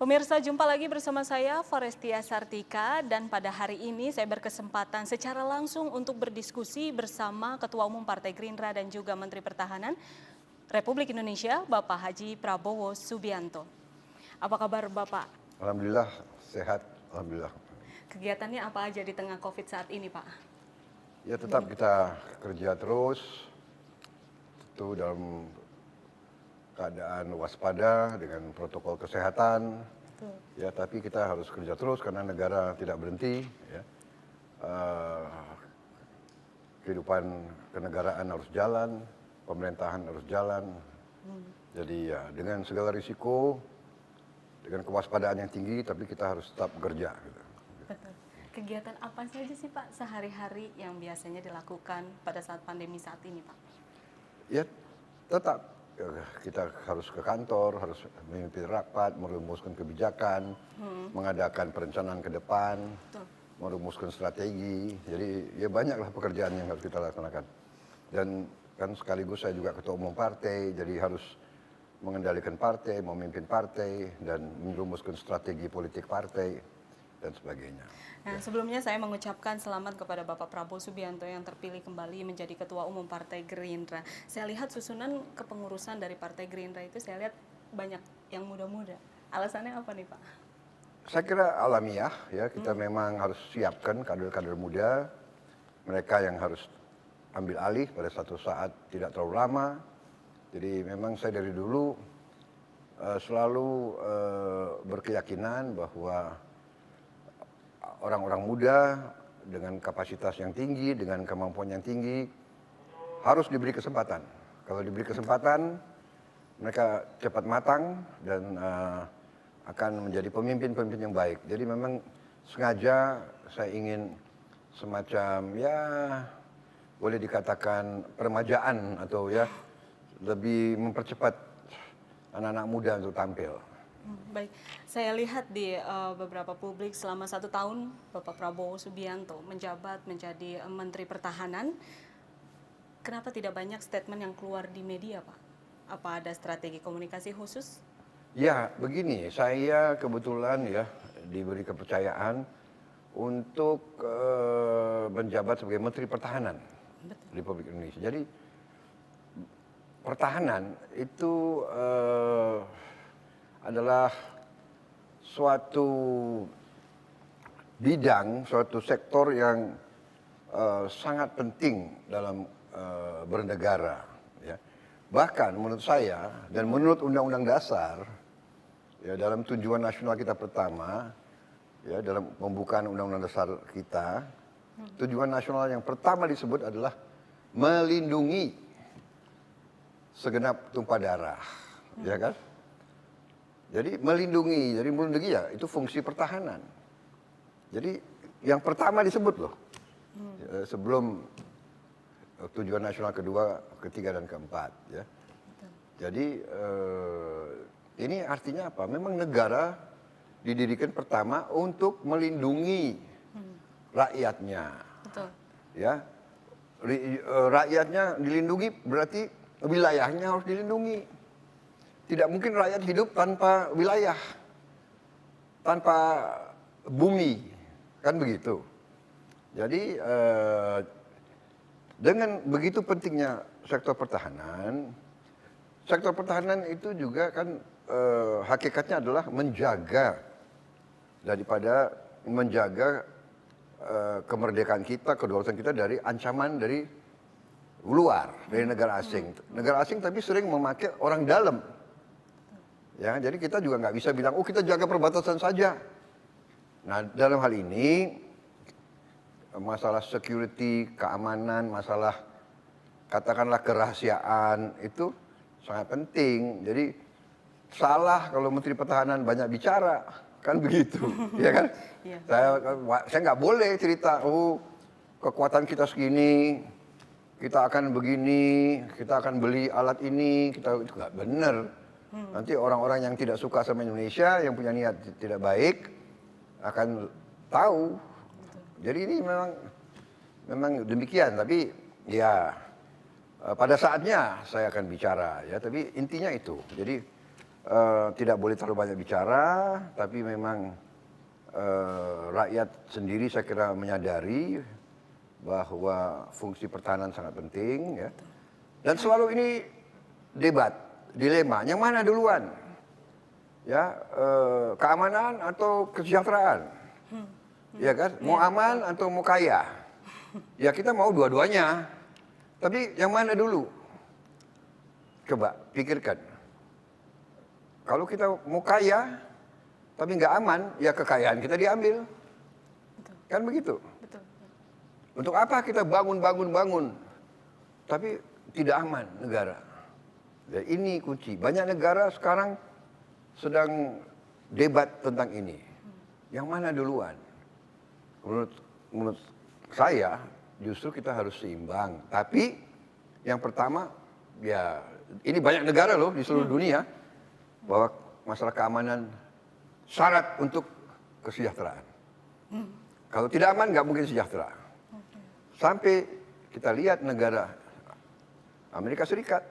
Pemirsa, jumpa lagi bersama saya Forestia Sartika, dan pada hari ini saya berkesempatan secara langsung untuk berdiskusi bersama Ketua Umum Partai Gerindra dan juga Menteri Pertahanan Republik Indonesia, Bapak Haji Prabowo Subianto. Apa kabar Bapak? Alhamdulillah sehat, alhamdulillah. Kegiatannya apa aja di tengah COVID saat ini, Pak? Ya tetap kita kerja terus, tentu dalam keadaan waspada dengan protokol kesehatan. Betul. Ya, tapi kita harus kerja terus karena negara tidak berhenti. Ya. Kehidupan kenegaraan harus jalan, pemerintahan harus jalan. Jadi ya dengan segala risiko, dengan kewaspadaan yang tinggi, tapi kita harus tetap bekerja. Gitu. Betul. Kegiatan apa saja sih Pak sehari-hari yang biasanya dilakukan pada saat pandemi saat ini, Pak? Ya tetap kita harus ke kantor, harus memimpin rapat, merumuskan kebijakan, mengadakan perencanaan ke depan, merumuskan strategi. Jadi ya banyaklah pekerjaan yang harus kita laksanakan. Dan kan sekaligus saya juga ketua umum partai, jadi harus mengendalikan partai, memimpin partai, dan merumuskan strategi politik partai, dan sebagainya. Nah, sebelumnya saya mengucapkan selamat kepada Bapak Prabowo Subianto yang terpilih kembali menjadi Ketua Umum Partai Gerindra. Saya lihat susunan kepengurusan dari Partai Gerindra itu saya lihat banyak yang muda-muda. Alasannya apa nih Pak? Saya kira alamiah ya, kita memang harus siapkan kader-kader muda, mereka yang harus ambil alih pada satu saat tidak terlalu lama. Jadi memang saya dari dulu selalu berkeyakinan bahwa orang-orang muda dengan kapasitas yang tinggi, dengan kemampuan yang tinggi, harus diberi kesempatan. Kalau diberi kesempatan, mereka cepat matang dan akan menjadi pemimpin-pemimpin yang baik. Jadi memang sengaja saya ingin semacam ya boleh dikatakan peremajaan atau ya lebih mempercepat anak-anak muda untuk tampil. Baik, saya lihat di beberapa publik selama 1 tahun Bapak Prabowo Subianto menjabat menjadi Menteri Pertahanan. Kenapa tidak banyak statement yang keluar di media, Pak? Apa ada strategi komunikasi khusus? Ya, begini, saya kebetulan ya diberi kepercayaan untuk menjabat sebagai Menteri Pertahanan Republik Indonesia. Jadi pertahanan itu adalah suatu bidang, suatu sektor yang sangat penting dalam bernegara. Ya. Bahkan menurut saya dan menurut Undang-Undang Dasar, ya, dalam tujuan nasional kita pertama, ya, dalam pembukaan Undang-Undang Dasar kita, tujuan nasional yang pertama disebut adalah melindungi segenap tumpah darah, ya kan? Jadi melindungi ya itu fungsi pertahanan. Jadi yang pertama disebut loh, sebelum tujuan nasional kedua, ketiga dan keempat. Ya. Jadi ini artinya apa? Memang negara didirikan pertama untuk melindungi rakyatnya. Betul. Ya, rakyatnya dilindungi berarti wilayahnya harus dilindungi. Tidak mungkin rakyat hidup tanpa wilayah, tanpa bumi, kan begitu. Jadi dengan begitu pentingnya sektor pertahanan itu juga kan hakikatnya adalah menjaga kemerdekaan kita, kedaulatan kita dari ancaman dari luar, dari negara asing. Negara asing tapi sering memakai orang dalam. Ya, jadi kita juga nggak bisa bilang, oh kita jaga perbatasan saja. Nah, dalam hal ini masalah security, keamanan, masalah katakanlah kerahasiaan itu sangat penting. Jadi salah kalau Menteri Pertahanan banyak bicara, kan begitu, ya kan? Saya nggak boleh cerita, oh kekuatan kita segini, kita akan begini, kita akan beli alat ini, itu nggak benar. Nanti orang-orang yang tidak suka sama Indonesia, yang punya niat tidak baik, akan tahu. Jadi ini memang demikian, tapi ya pada saatnya saya akan bicara ya, tapi intinya itu. Jadi tidak boleh terlalu banyak bicara, tapi memang rakyat sendiri saya kira menyadari bahwa fungsi pertahanan sangat penting, ya. Dan selalu ini debat, dilema, yang mana duluan, ya, keamanan atau kesejahteraan, ya kan, mau aman atau mau kaya, ya kita mau dua-duanya, tapi yang mana dulu? Coba pikirkan, kalau kita mau kaya tapi nggak aman, ya kekayaan kita diambil, kan begitu. Betul. Untuk apa kita bangun, tapi tidak aman negara? Ya, ini kunci. Banyak negara sekarang sedang debat tentang ini. Yang mana duluan? Menurut saya justru kita harus seimbang. Tapi yang pertama, ya ini banyak negara loh di seluruh dunia bahwa masalah keamanan syarat untuk kesejahteraan. Kalau tidak aman nggak mungkin sejahtera. Sampai kita lihat negara Amerika Serikat,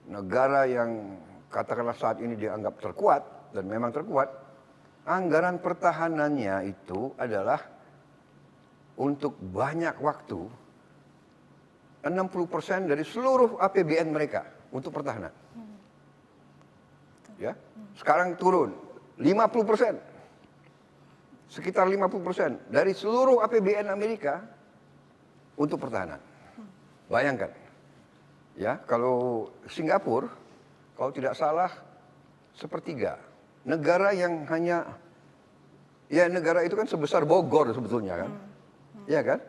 negara yang katakanlah saat ini dianggap terkuat, dan memang terkuat, anggaran pertahanannya itu adalah untuk banyak waktu 60% dari seluruh APBN mereka untuk pertahanan. Ya, sekarang turun 50%, sekitar 50% dari seluruh APBN Amerika untuk pertahanan. Bayangkan. Ya, kalau Singapura, kalau tidak salah sepertiga. Negara yang hanya, ya negara itu kan sebesar Bogor sebetulnya kan. Ya kan?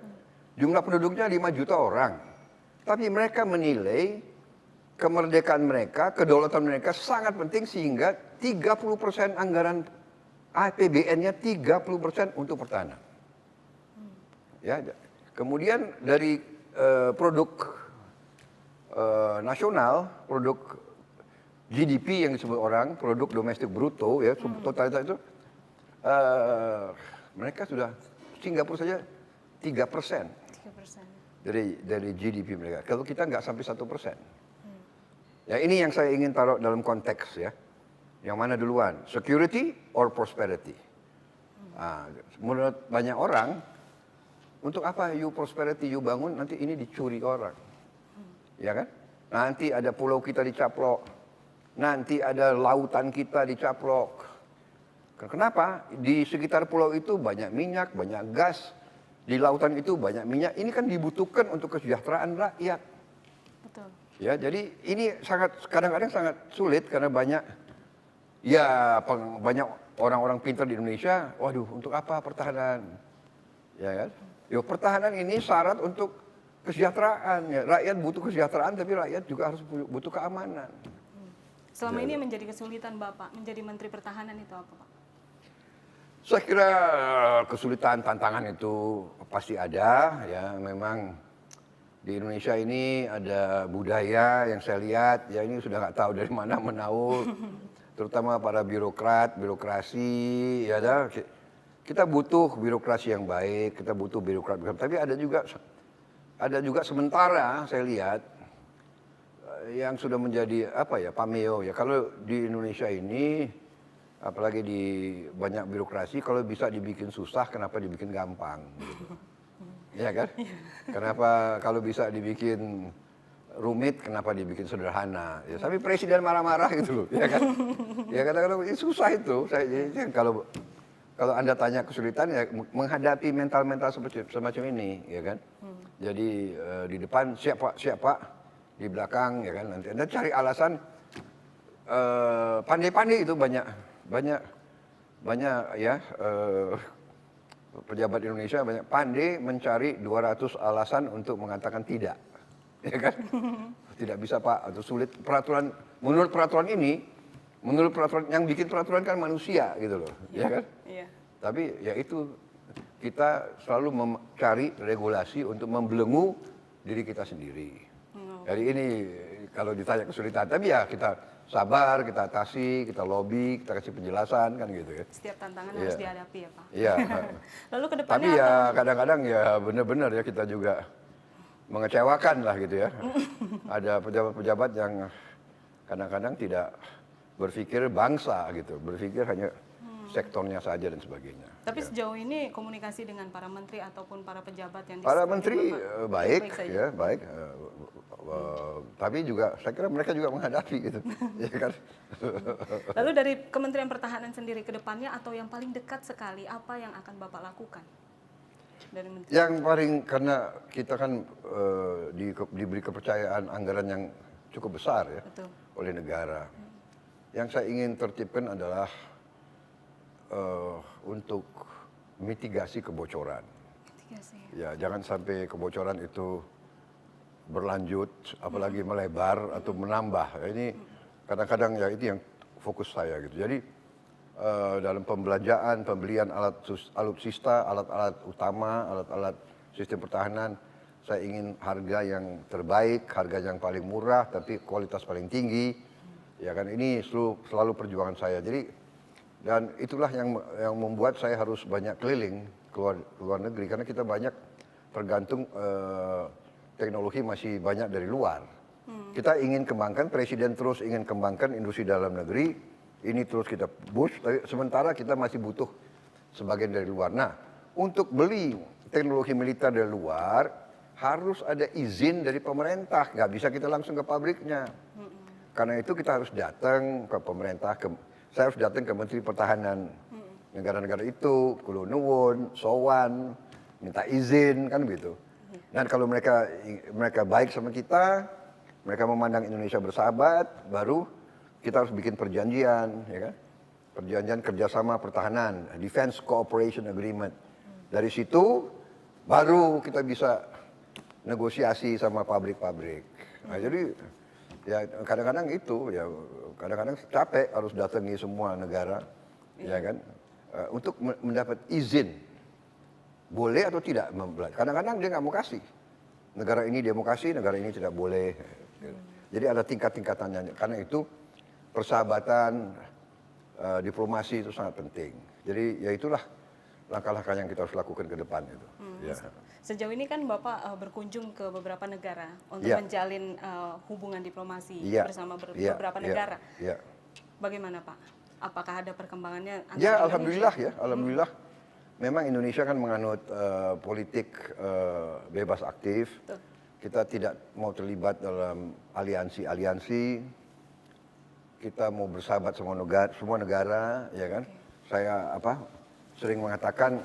Jumlah penduduknya 5 juta orang. Tapi mereka menilai kemerdekaan mereka, kedaulatan mereka sangat penting sehingga 30% anggaran APBN-nya 30% untuk pertahanan. Ya, kemudian dari produk nasional, produk GDP yang disebut orang, produk domestik bruto, ya, totalitas itu, mereka sudah, Singapura saja 3% dari GDP mereka. Kalau kita nggak sampai 1%. Ya ini yang saya ingin taruh dalam konteks, ya. Yang mana duluan, security or prosperity? Nah, menurut banyak orang, untuk apa you prosperity, you bangun, nanti ini dicuri orang. Ya kan? Nanti ada pulau kita dicaplok, nanti ada lautan kita dicaplok. Kenapa? Di sekitar pulau itu banyak minyak, banyak gas, di lautan itu banyak minyak. Ini kan dibutuhkan untuk kesejahteraan rakyat. Betul. Ya, jadi ini kadang-kadang sangat sulit karena banyak orang-orang pintar di Indonesia. Waduh, untuk apa pertahanan? Ya kan? Yo, pertahanan ini syarat untuk kesejahteraan. Ya, rakyat butuh kesejahteraan, tapi rakyat juga harus butuh keamanan. Selama ini yang menjadi kesulitan Bapak menjadi Menteri Pertahanan itu apa, Pak? Saya kira kesulitan, tantangan itu pasti ada. Ya, memang di Indonesia ini ada budaya yang saya lihat, ya ini sudah nggak tahu dari mana menaul, terutama para birokrasi, ya ada. Kita butuh birokrasi yang baik, kita butuh birokrat, tapi ada juga sementara saya lihat yang sudah menjadi pameo ya. Kalau di Indonesia ini, apalagi di banyak birokrasi, kalau bisa dibikin susah, kenapa dibikin gampang? Ya kan? Kenapa kalau bisa dibikin rumit, kenapa dibikin sederhana? Ya, tapi presiden marah-marah gitu loh, ya kan? Ya kadang-kadang susah itu. Kalau Anda tanya kesulitan, ya menghadapi mental-mental semacam ini, ya kan? Jadi di depan siap pak, di belakang, ya kan? Nanti Anda cari alasan, pandai-pandai itu banyak ya. Pejabat Indonesia banyak pandai mencari 200 alasan untuk mengatakan tidak, ya kan? Tidak bisa pak, atau sulit. Menurut peraturan yang bikin peraturan kan manusia gitu loh, ya kan? Iya. Tapi ya itu, kita selalu mencari regulasi untuk membelenggu diri kita sendiri. Jadi ini kalau ditanya kesulitan, tapi ya kita sabar, kita atasi, kita lobby, kita kasih penjelasan kan gitu ya. Setiap tantangan harus dihadapi ya Pak. Iya. Lalu ke depannya tapi ya kadang-kadang ya benar-benar ya kita juga mengecewakan lah gitu ya. Ada pejabat-pejabat yang kadang-kadang tidak berpikir bangsa gitu, berpikir hanya sektornya saja dan sebagainya. Tapi Ya. sejauh ini komunikasi dengan para menteri ataupun para pejabat yang di Para sekeliling menteri Bapak, baik, saja. ya baik, tapi juga saya kira mereka juga menghadapi gitu, ya kan. Lalu dari Kementerian Pertahanan sendiri ke depannya atau yang paling dekat sekali apa yang akan Bapak lakukan? Dari menteri. Yang paling karena kita kan diberi kepercayaan anggaran yang cukup besar ya Betul. oleh negara. Yang saya ingin tertibkan adalah untuk mitigasi kebocoran. Mitigasi. Ya, jangan sampai kebocoran itu berlanjut, apalagi melebar atau menambah. Ya, ini kadang-kadang ya itu yang fokus saya gitu. Jadi dalam pembelanjaan, pembelian alutsista, alat-alat utama, alat-alat sistem pertahanan, saya ingin harga yang terbaik, harga yang paling murah, tapi kualitas paling tinggi. Ya kan, ini selalu perjuangan saya. Jadi dan itulah yang membuat saya harus banyak keliling ke luar negeri karena kita banyak tergantung teknologi masih banyak dari luar. Kita ingin kembangkan, presiden terus ingin kembangkan industri dalam negeri, ini terus kita push, tapi sementara kita masih butuh sebagian dari luar. Nah, untuk beli teknologi militer dari luar harus ada izin dari pemerintah, nggak bisa kita langsung ke pabriknya. Karena itu kita harus datang ke pemerintah, saya harus datang ke Menteri Pertahanan negara-negara itu, kulo nuwun, sowan, minta izin kan begitu. Dan kalau mereka baik sama kita, mereka memandang Indonesia bersahabat, baru kita harus bikin perjanjian, ya kan? Perjanjian kerjasama pertahanan, Defense Cooperation Agreement. Dari situ baru kita bisa negosiasi sama pabrik-pabrik. Nah, jadi ya kadang-kadang itu ya kadang-kadang capek harus datangi semua negara, ya kan, untuk mendapat izin boleh atau tidak membeli. Kadang-kadang dia nggak mau kasih. Negara ini dia mau kasih, negara ini tidak boleh. Jadi ada tingkat-tingkatannya. Karena itu persahabatan, diplomasi itu sangat penting. Jadi ya itulah langkah-langkah yang kita harus lakukan ke depan itu. Ya. Sejauh ini kan Bapak berkunjung ke beberapa negara untuk Ya. menjalin hubungan diplomasi Ya. bersama Ya. beberapa Ya. negara. Ya. Bagaimana Pak? Apakah ada perkembangannya? antara Ya, Indonesia? alhamdulillah ya, alhamdulillah. Memang Indonesia kan menganut politik bebas aktif. Betul. Kita tidak mau terlibat dalam aliansi-aliansi. Kita mau bersahabat sama semua negara, ya kan? Saya sering mengatakan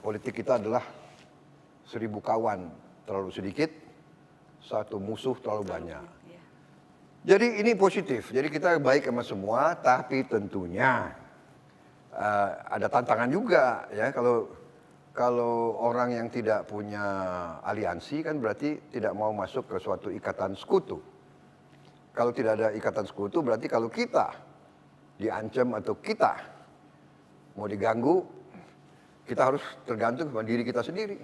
politik kita adalah 1000 kawan terlalu sedikit, 1 musuh terlalu banyak. Ya. Jadi ini positif. Jadi kita baik sama semua, tapi tentunya ada tantangan juga ya. Kalau orang yang tidak punya aliansi kan berarti tidak mau masuk ke suatu ikatan sekutu. Kalau tidak ada ikatan sekutu berarti kalau kita diancam atau kita mau diganggu, kita harus tergantung pada diri kita sendiri.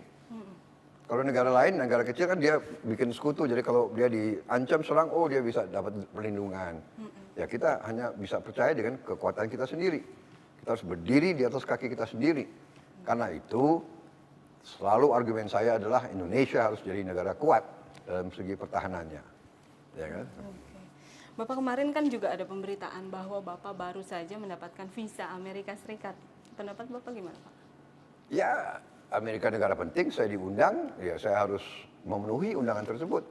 Kalau negara lain, negara kecil kan dia bikin sekutu, jadi kalau dia diancam serang, oh dia bisa dapat perlindungan. Ya kita hanya bisa percaya dengan kekuatan kita sendiri. Kita harus berdiri di atas kaki kita sendiri. Karena itu, selalu argumen saya adalah Indonesia harus jadi negara kuat dalam segi pertahanannya. Ya kan? Bapak kemarin kan juga ada pemberitaan bahwa Bapak baru saja mendapatkan visa Amerika Serikat. Pendapat Bapak gimana Pak? Ya, Amerika negara penting, saya diundang, ya saya harus memenuhi undangan tersebut.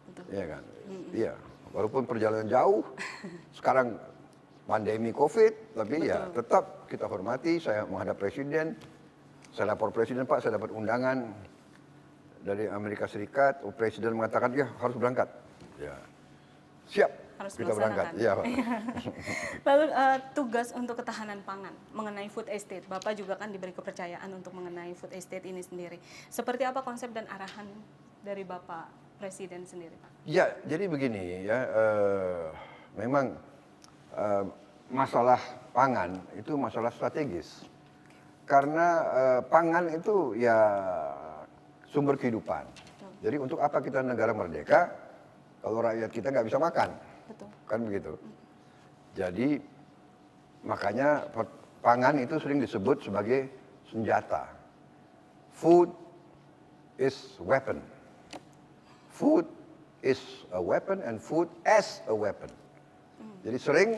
Betul. Iya kan? Iya, walaupun perjalanan jauh, sekarang pandemi COVID, tapi ya tetap kita hormati, saya menghadap presiden, saya lapor presiden, Pak, saya dapat undangan dari Amerika Serikat, presiden mengatakan, ya harus berangkat. Ya, siap, Harus kita berangkat. Iya, Pak. Lalu tugas untuk ketahanan pangan mengenai food estate, Bapak juga kan diberi kepercayaan untuk mengenai food estate ini sendiri. Seperti apa konsep dan arahan dari Bapak Presiden sendiri, Pak? Ya, jadi begini ya, memang masalah pangan itu masalah strategis. Karena pangan itu ya sumber kehidupan. Jadi untuk apa kita negara merdeka kalau rakyat kita nggak bisa makan? Betul. Kan begitu. Jadi makanya pangan itu sering disebut sebagai senjata. Food is weapon. Food is a weapon and food as a weapon. Jadi sering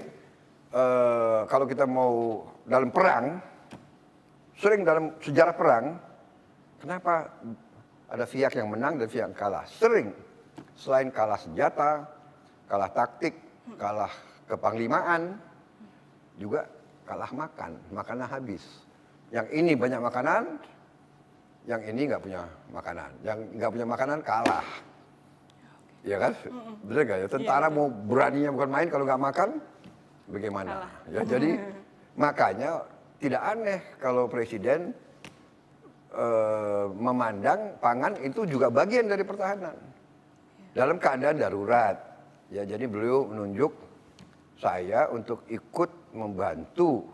kalau kita mau dalam perang, sering dalam sejarah perang, kenapa ada pihak yang menang dan pihak yang kalah? Sering, selain kalah senjata, kalah taktik, kalah kepanglimaan, juga kalah makan, makanan habis. Yang ini banyak makanan, yang ini nggak punya makanan. Yang nggak punya makanan kalah. Ya kan? Bener nggak ya? Tentara mau beraninya bukan main kalau nggak makan, bagaimana? Ya, jadi makanya tidak aneh kalau presiden memandang pangan itu juga bagian dari pertahanan. Dalam keadaan darurat. Ya, jadi beliau menunjuk saya untuk ikut membantu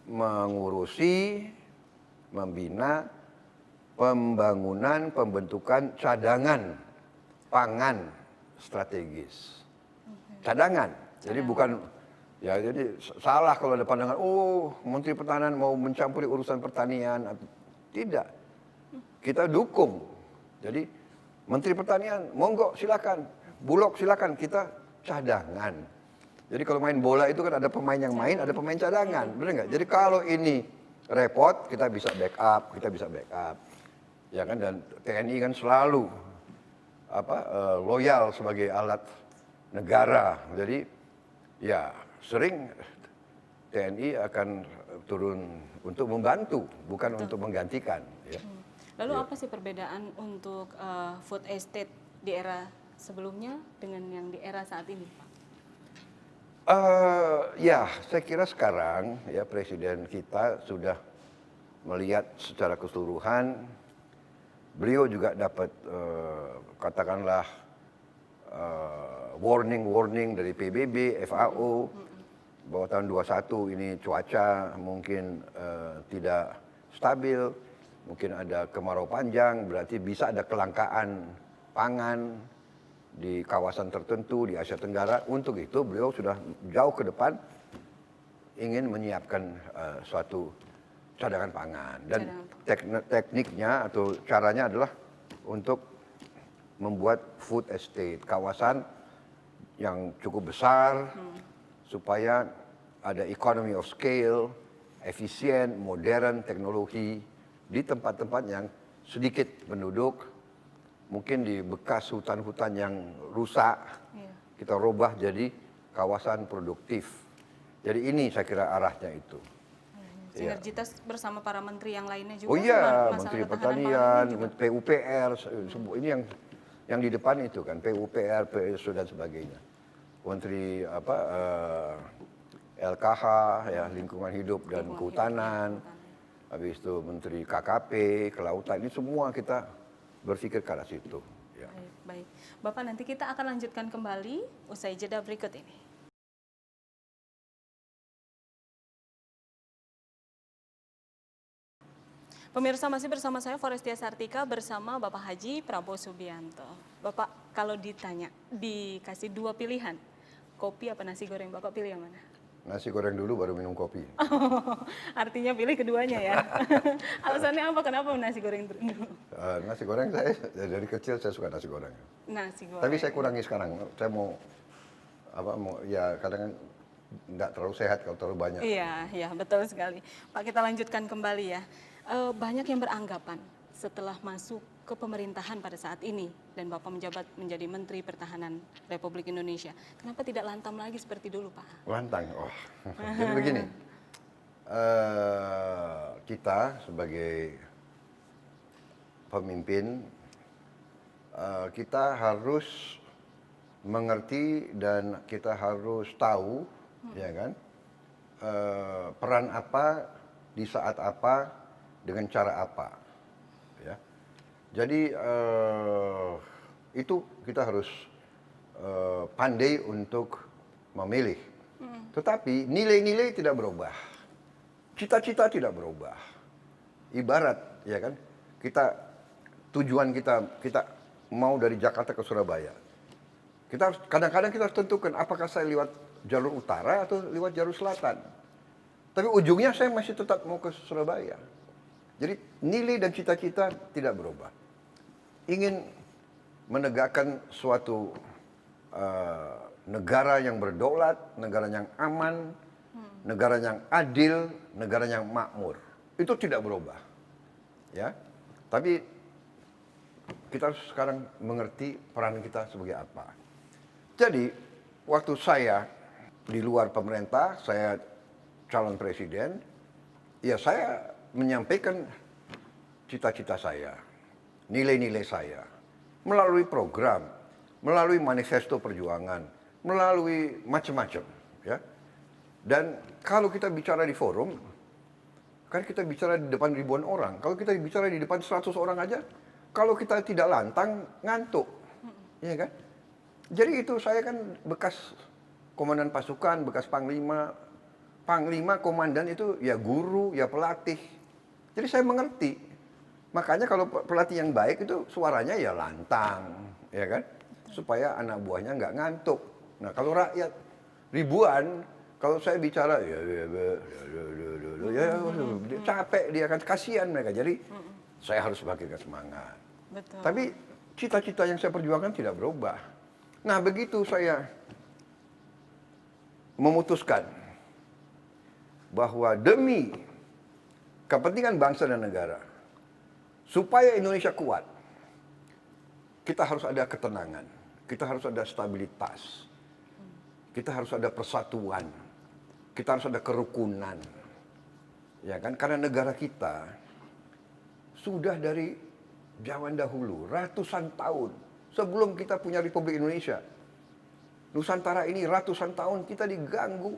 mengurusi, membina pembangunan, pembentukan cadangan pangan strategis. Cadangan. Jadi bukan, ya jadi salah kalau ada pandangan, oh Menteri Pertahanan mau mencampuri urusan pertanian. Tidak. Kita dukung. Jadi Menteri Pertanian, monggo silakan. Bulog silakan, kita cadangan. Jadi kalau main bola itu kan ada pemain yang main, ada pemain cadangan. Benar nggak? Jadi kalau ini repot, kita bisa backup, ya kan? Dan TNI kan selalu loyal sebagai alat negara. Jadi ya sering TNI akan turun untuk membantu, bukan untuk menggantikan. Ya. Lalu apa sih perbedaan untuk food estate di era sebelumnya dengan yang di era saat ini, Pak? Ya, saya kira sekarang ya Presiden kita sudah melihat secara keseluruhan. Beliau juga dapat katakanlah warning dari PBB, FAO bahwa tahun 21 ini cuaca mungkin tidak stabil, mungkin ada kemarau panjang, berarti bisa ada kelangkaan pangan di kawasan tertentu di Asia Tenggara. Untuk itu beliau sudah jauh ke depan ingin menyiapkan suatu cadangan pangan. Dan tekniknya atau caranya adalah untuk membuat food estate, kawasan yang cukup besar supaya ada economy of scale, efisien, modern, teknologi di tempat-tempat yang sedikit penduduk, mungkin di bekas hutan-hutan yang rusak, kita rubah jadi kawasan produktif. Jadi ini saya kira arahnya itu. Sinergitas bersama para menteri yang lainnya juga. Oh iya, Menteri Pertanian, PUPR, ini yang di depan itu kan, PUPR, PSO dan sebagainya. Menteri LKH, ya Lingkungan Hidup dan Kehutanan, habis itu Menteri KKP, Kelautan, ini semua kita berpikir ke arah situ. Ya. Baik. Bapak, nanti kita akan lanjutkan kembali usai jeda berikut ini. Pemirsa, masih bersama saya Forestia Sartika bersama Bapak Haji Prabowo Subianto. Bapak, kalau ditanya, dikasih dua pilihan, kopi apa nasi goreng, Bapak pilih yang mana? Nasi goreng dulu baru minum kopi. Artinya pilih keduanya ya. Alasannya apa? Kenapa nasi goreng dulu? Nasi goreng saya dari kecil saya suka nasi goreng. Nasi goreng. Tapi saya kurangi sekarang. Saya mau ya kadang nggak terlalu sehat kalau terlalu banyak. Iya, betul sekali. Pak, kita lanjutkan kembali ya. Banyak yang beranggapan setelah masuk ke pemerintahan pada saat ini dan Bapak menjabat menjadi Menteri Pertahanan Republik Indonesia, kenapa tidak lantam lagi seperti dulu, Pak? Lantang, jadi begini, kita sebagai pemimpin, kita harus mengerti dan kita harus tahu, ya kan, peran apa di saat apa dengan cara apa, ya. Jadi itu kita harus pandai untuk memilih. Tetapi nilai-nilai tidak berubah, cita-cita tidak berubah. Ibarat, ya kan, tujuan kita mau dari Jakarta ke Surabaya. Kadang-kadang kita harus tentukan apakah saya lewat jalur utara atau lewat jalur selatan. Tapi ujungnya saya masih tetap mau ke Surabaya. Jadi nilai dan cita-cita tidak berubah. Ingin menegakkan suatu negara yang berdaulat, negara yang aman, negara yang adil, negara yang makmur. Itu tidak berubah. Ya. Tapi kita harus sekarang mengerti peran kita sebagai apa. Jadi, waktu saya di luar pemerintah, saya calon presiden, ya saya menyampaikan cita-cita saya, nilai-nilai saya, melalui program, melalui manifesto perjuangan, melalui macam-macam. Ya. Dan kalau kita bicara di forum, kan kita bicara di depan ribuan orang. Kalau kita bicara di depan 100 orang aja, kalau kita tidak lantang, ngantuk. Iya kan? Jadi itu saya kan bekas komandan pasukan, bekas panglima. Panglima, komandan itu ya guru, ya pelatih. Jadi saya mengerti. Makanya kalau pelatih yang baik itu suaranya ya lantang. Ya kan? Supaya anak buahnya nggak ngantuk. Nah kalau rakyat ribuan, kalau saya bicara dia capek, dia akan kasihan mereka. Jadi saya harus bangkitkan semangat. Betul. Tapi cita-cita yang saya perjuangkan tidak berubah. Nah begitu saya memutuskan bahwa demi kepentingan bangsa dan negara, supaya Indonesia kuat, kita harus ada ketenangan, kita harus ada stabilitas, kita harus ada persatuan, kita harus ada kerukunan. Ya kan? Karena negara kita sudah dari zaman dahulu, ratusan tahun sebelum kita punya Republik Indonesia, Nusantara ini ratusan tahun kita diganggu.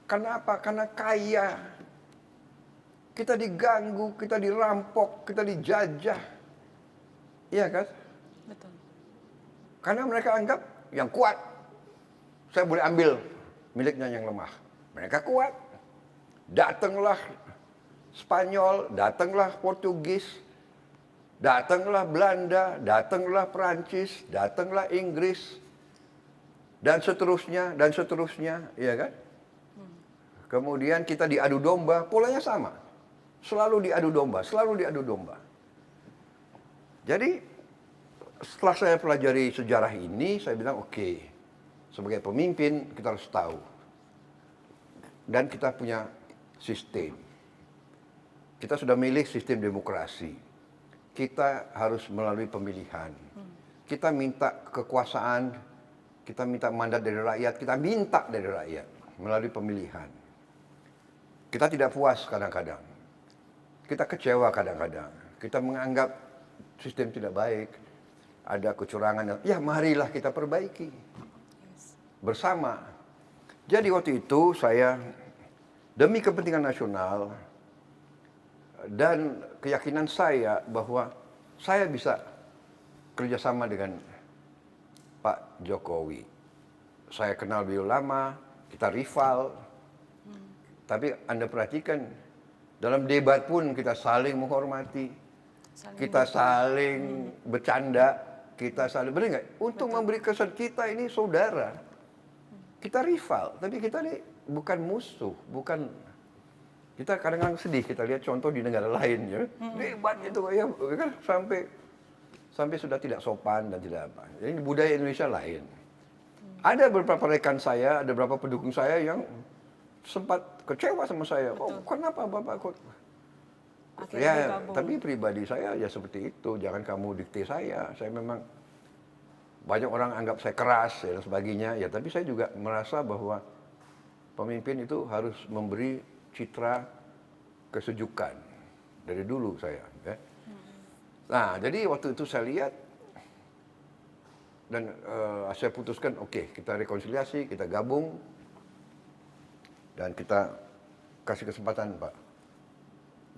Kenapa? Karena kaya. Kita diganggu, kita dirampok, kita dijajah. Iya kan? Betul. Karena mereka anggap yang kuat, saya boleh ambil miliknya yang lemah. Mereka kuat. Datanglah Spanyol, datanglah Portugis, datanglah Belanda, datanglah Perancis, datanglah Inggris, dan seterusnya, iya kan? Kemudian kita diadu domba, polanya sama. Selalu diadu domba, selalu diadu domba. Jadi, setelah saya pelajari sejarah ini, saya bilang oke, sebagai pemimpin kita harus tahu. Dan kita punya sistem. Kita sudah milih sistem demokrasi. Kita harus melalui pemilihan. Kita minta kekuasaan, kita minta mandat dari rakyat, kita minta dari rakyat melalui pemilihan. Kita tidak puas kadang-kadang. Kita kecewa kadang-kadang. Kita menganggap sistem tidak baik. Ada kecurangan. Ya marilah kita perbaiki. Bersama. Jadi waktu itu saya demi kepentingan nasional dan keyakinan saya bahwa saya bisa kerjasama dengan Pak Jokowi. Saya kenal beliau lama, kita rival. Tapi Anda perhatikan, dalam debat pun kita saling menghormati, kita saling bercanda, kita saling, benar nggak? Untuk memberi kesan kita ini saudara, kita rival, tapi kita ini bukan musuh, bukan. Kita kadang-kadang sedih, kita lihat contoh di negara lain ya, debat itu ya kan sampai sudah tidak sopan dan tidak apa. Ini budaya Indonesia lain. Ada beberapa rekan saya, ada beberapa pendukung saya yang sempat kecewa sama saya. Betul. Oh, kenapa Bapak kok? Ya, tapi pribadi saya ya seperti itu. Jangan kamu dikte saya. Saya memang banyak orang anggap saya keras dan sebagainya. Ya, tapi saya juga merasa bahwa pemimpin itu harus memberi citra kesejukan dari dulu saya. Ya. Nah, jadi waktu itu saya lihat dan saya putuskan, oke, kita rekonsiliasi, kita gabung, dan kita kasih kesempatan Pak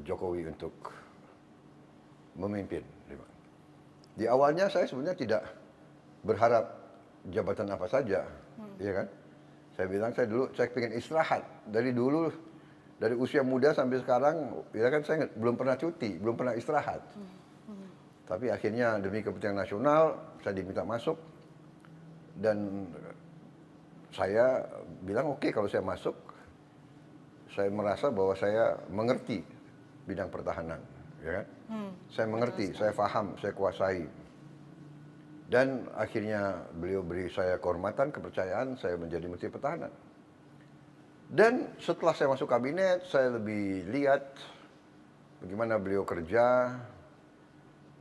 Jokowi untuk memimpin. Di awalnya saya sebenarnya tidak berharap jabatan apa saja, ya kan? Saya bilang saya pengen istirahat dari dulu, dari usia muda sampai sekarang, ya kan saya belum pernah cuti, belum pernah istirahat. Tapi akhirnya demi kepentingan nasional, saya diminta masuk. Dan saya bilang oke, kalau saya masuk, saya merasa bahwa saya mengerti bidang pertahanan. Ya kan? Saya mengerti, saya paham, saya kuasai. Dan akhirnya beliau beri saya kehormatan, kepercayaan, saya menjadi Menteri Pertahanan. Dan setelah saya masuk kabinet, saya lebih lihat bagaimana beliau kerja,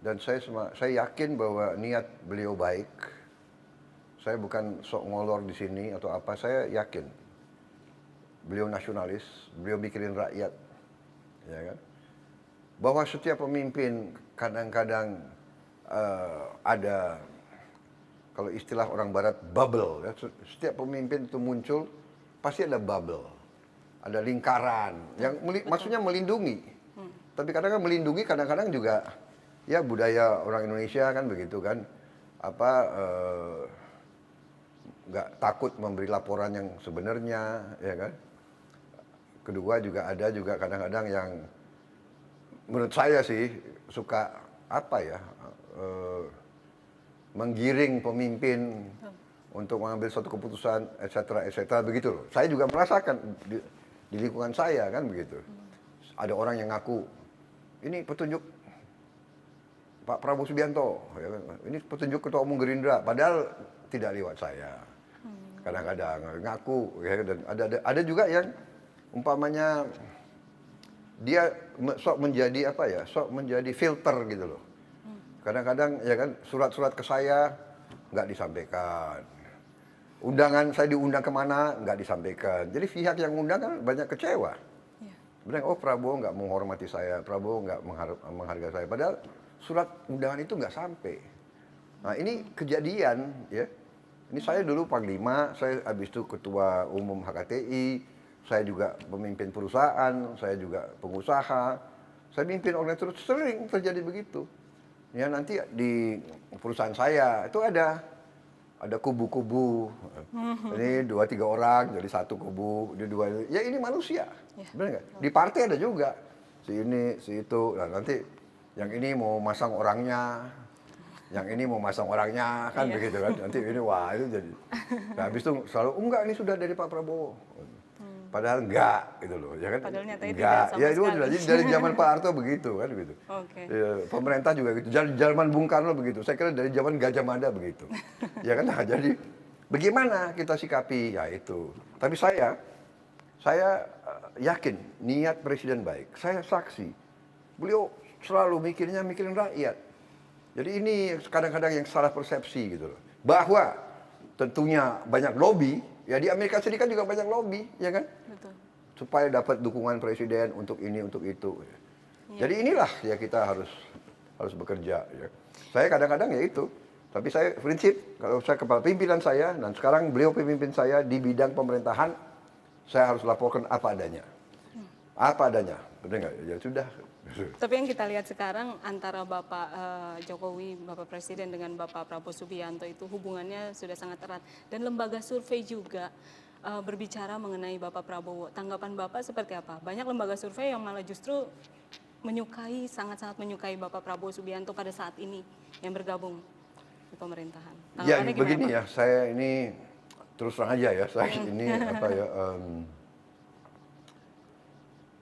dan saya yakin bahwa niat beliau baik. Saya bukan sok ngolor di sini atau apa, saya yakin beliau nasionalis, beliau mikirin rakyat, ya kan? Bahwa setiap pemimpin kadang-kadang ada, kalau istilah orang barat, bubble. Ya. Setiap pemimpin itu muncul, pasti ada bubble. Ada lingkaran, yang maksudnya melindungi. Tapi kadang-kadang melindungi, kadang-kadang juga, ya budaya orang Indonesia kan begitu kan. Nggak takut memberi laporan yang sebenarnya, ya kan. Kedua juga ada juga kadang-kadang yang, menurut saya sih, suka menggiring pemimpin untuk mengambil suatu keputusan, etc. begitu loh. Saya juga merasakan di lingkungan saya kan begitu. Ada orang yang ngaku, ini petunjuk Pak Prabowo Subianto, ya kan? Ini petunjuk Ketua Umum Gerindra, padahal tidak lewat saya. Kadang-kadang ngaku, ya, dan ada juga yang umpamanya dia sok menjadi filter gitu loh. Kadang-kadang ya kan surat-surat ke saya nggak disampaikan. Undangan saya diundang kemana nggak disampaikan. Jadi pihak yang undang kan banyak kecewa. Bilang, oh Prabowo nggak menghormati saya, Prabowo nggak menghargai saya. Padahal surat undangan itu nggak sampai. Nah ini kejadian ya. Ini saya dulu Panglima, saya habis itu Ketua Umum HKTI, saya juga pemimpin perusahaan, saya juga pengusaha, saya mimpin organisasi, sering terjadi begitu. Ya nanti di perusahaan saya itu ada kubu-kubu, ini 2-3 orang jadi satu kubu, di dua, ya ini manusia, benar nggak? Di partai ada juga, si ini, si itu, nah nanti yang ini mau masang orangnya, yang ini mau masang orangnya, kan begitu kan, nanti ini wah itu jadi, nah habis itu selalu enggak ini sudah dari Pak Prabowo. Padahal enggak gitu loh, ya kan? Padahal nyatanya enggak, tidak sama ya itu sekali. dari zaman Pak Harto begitu kan begitu. Oke. Ya, pemerintah juga gitu, zaman Bung Karno begitu. Saya kira dari zaman Gajah Mada begitu. Ya kan? Nah, jadi bagaimana kita sikapi ya itu. Tapi saya yakin niat presiden baik. Saya saksi. Beliau selalu mikirin rakyat. Jadi ini kadang-kadang yang salah persepsi gitu loh. Bahwa tentunya banyak lobby. Ya di Amerika Serikat juga banyak lobby, ya kan? Betul. Supaya dapat dukungan presiden untuk ini, untuk itu. Ya. Jadi inilah ya kita harus bekerja. Ya. Saya kadang-kadang ya itu. Tapi saya prinsip, kalau saya kepala pimpinan saya, dan sekarang beliau pemimpin saya di bidang pemerintahan, saya harus laporkan apa adanya. Apa adanya. Benar nggak? Ya sudah. Tapi yang kita lihat sekarang antara Bapak Jokowi, Bapak Presiden dengan Bapak Prabowo Subianto itu hubungannya sudah sangat erat. Dan lembaga survei juga berbicara mengenai Bapak Prabowo. Tanggapan Bapak seperti apa? Banyak lembaga survei yang malah justru sangat-sangat menyukai Bapak Prabowo Subianto pada saat ini yang bergabung di pemerintahan. Ya Tanggapannya begini gimana, ya, saya ini terus terang aja ya, saya ini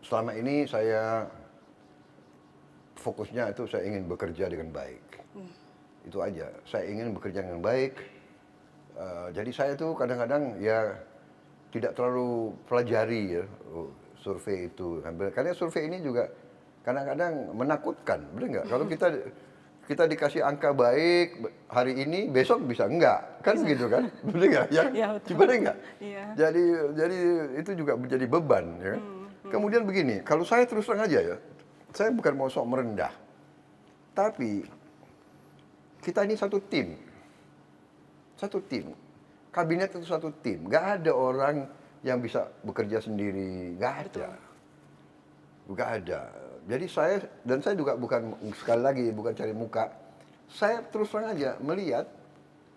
selama ini saya fokusnya itu saya ingin bekerja dengan baik. Itu aja. Saya ingin bekerja dengan baik. Jadi saya tuh kadang-kadang ya tidak terlalu pelajari ya survei itu. Karena survei ini juga kadang-kadang menakutkan, benar nggak? Kalau kita dikasih angka baik hari ini, besok bisa enggak, kan gitu kan? Benar nggak? Ya, benar nggak? Iya. Jadi itu juga menjadi beban, ya. Kemudian begini, kalau saya terus terang aja ya. Saya bukan mau sok merendah, tapi kita ini satu tim, kabinet itu satu tim, nggak ada orang yang bisa bekerja sendiri, nggak ada. Jadi saya juga bukan sekali lagi bukan cari muka, saya terus terang aja melihat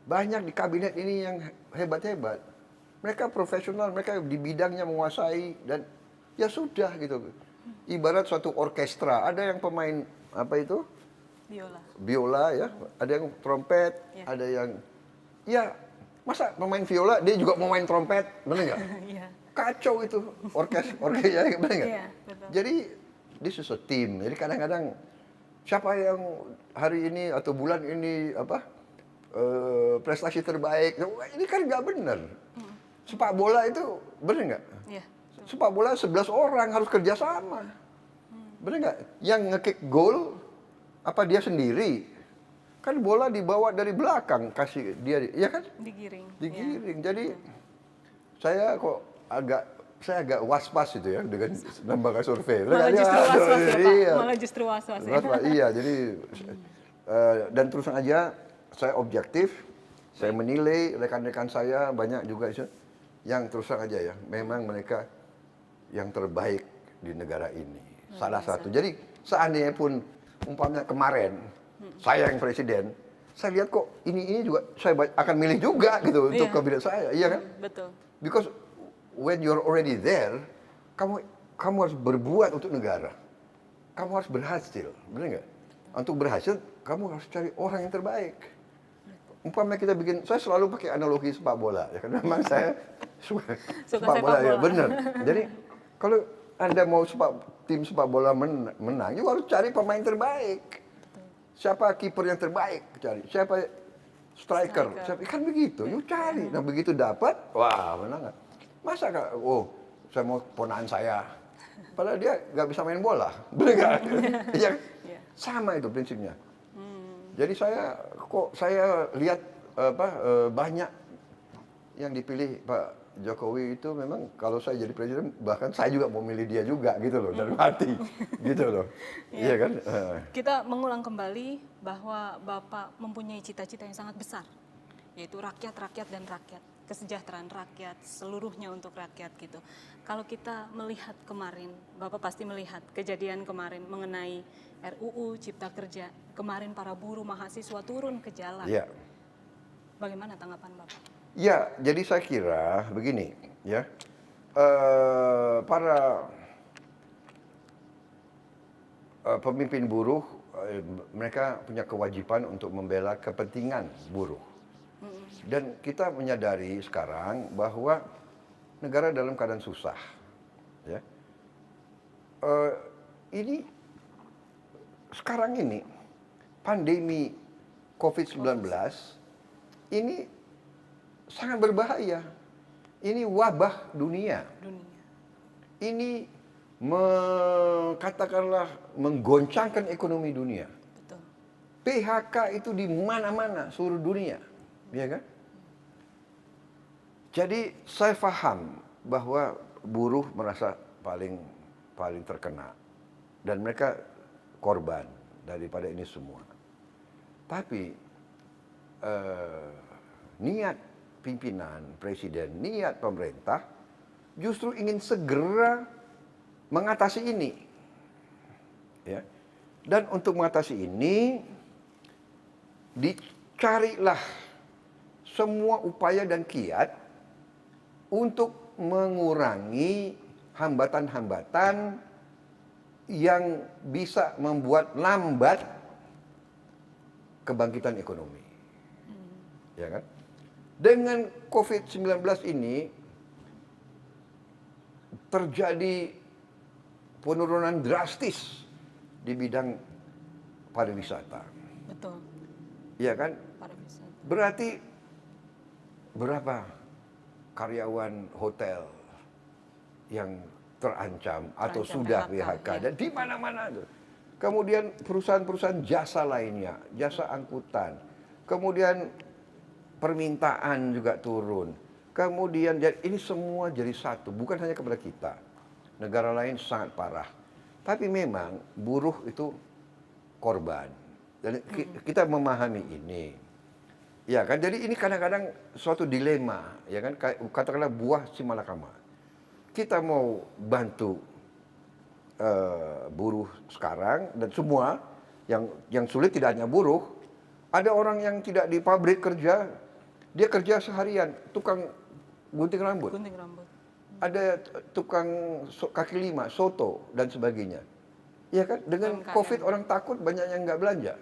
banyak di kabinet ini yang hebat-hebat, mereka profesional, mereka di bidangnya menguasai dan ya sudah gitu. Ibarat suatu orkestra, ada yang pemain apa itu? Biola ya, ada yang trompet, ada yang ya masa pemain viola dia juga mau main trompet, benar nggak? Kacau itu orkestra, benar nggak? Jadi this is a team. Jadi kadang-kadang siapa yang hari ini atau bulan ini prestasi terbaik. Wah, ini kan nggak benar. Sepak bola itu benar nggak? Iya. Sepak bola 11 orang harus kerjasama. Benar nggak? Yang nge-kick gol apa dia sendiri? Kan bola dibawa dari belakang kasih dia, ya kan? Digiring. Digiring. Ya. Jadi saya agak was-was itu ya dengan lembaga survei. Malah justru was-was ya, Pak. Iya. Malah justru was-was ya. Iya, jadi dan terus aja saya objektif, saya menilai rekan-rekan saya banyak juga yang terus aja ya, memang mereka yang terbaik di negara ini. Salah satu. Jadi seandainya pun umpamanya kemarin saya yang presiden, saya lihat kok ini juga saya akan milih juga gitu untuk kabinet saya, iya kan? Betul. Because when you're already there, kamu harus berbuat untuk negara. Kamu harus berhasil, benar nggak? Untuk berhasil, kamu harus cari orang yang terbaik. Umpamanya kita bikin, saya selalu pakai analogi sepak bola, ya kan? Memang saya suka sepak bola, ya benar. Jadi kalau Anda mau tim sepak bola menang, you harus cari pemain terbaik. Siapa kiper yang terbaik cari, siapa striker. Siapa, kan begitu, you cari. Nah begitu dapat, wah menang. Masa saya mau ponaan saya, padahal dia nggak bisa main bola, benar nggak? Ya, sama itu prinsipnya. Jadi saya lihat banyak yang dipilih Pak Jokowi itu memang kalau saya jadi presiden bahkan saya juga mau milih dia juga gitu loh dari hati gitu loh. Iya kan? Kita mengulang kembali bahwa Bapak mempunyai cita-cita yang sangat besar, yaitu rakyat dan rakyat, kesejahteraan rakyat, seluruhnya untuk rakyat gitu. Kalau kita melihat kemarin, Bapak pasti melihat kejadian kemarin mengenai RUU Cipta Kerja, kemarin para buruh mahasiswa turun ke jalan. Iya. Bagaimana tanggapan Bapak? Ya, jadi saya kira begini, ya, para pemimpin buruh, mereka punya kewajiban untuk membela kepentingan buruh. Dan kita menyadari sekarang bahwa negara dalam keadaan susah, ya. Ini sekarang ini pandemi COVID-19 ini sangat berbahaya. Ini wabah dunia. Ini katakanlah menggoncangkan ekonomi dunia. Betul. PHK itu di mana-mana seluruh dunia, ya kan? Jadi saya paham bahwa buruh merasa paling terkena dan mereka korban daripada ini semua. Tapi niat pimpinan, presiden, niat pemerintah justru ingin segera mengatasi ini. Ya. Dan untuk mengatasi ini dicarilah semua upaya dan kiat untuk mengurangi hambatan-hambatan yang bisa membuat lambat kebangkitan ekonomi. Ya kan? Dengan COVID-19 ini terjadi penurunan drastis di bidang pariwisata. Betul. Iya kan? Pariwisata. Berarti berapa karyawan hotel yang terancam atau sudah PHK ya. dan di mana-mana tuh. Kemudian perusahaan-perusahaan jasa lainnya, jasa angkutan. Kemudian permintaan juga turun. Kemudian ini semua jadi satu, bukan hanya kepada kita. Negara lain sangat parah. Tapi memang buruh itu korban. Dan kita memahami ini. Ya kan, jadi ini kadang-kadang suatu dilema, ya kan, katakanlah buah si malakama. Kita mau bantu buruh sekarang dan semua yang sulit tidak hanya buruh, ada orang yang tidak di pabrik kerja, dia kerja seharian, tukang gunting rambut. Gunting rambut. Ada tukang kaki lima, soto dan sebagainya. Ya kan, dengan COVID orang takut banyak yang nggak belanja.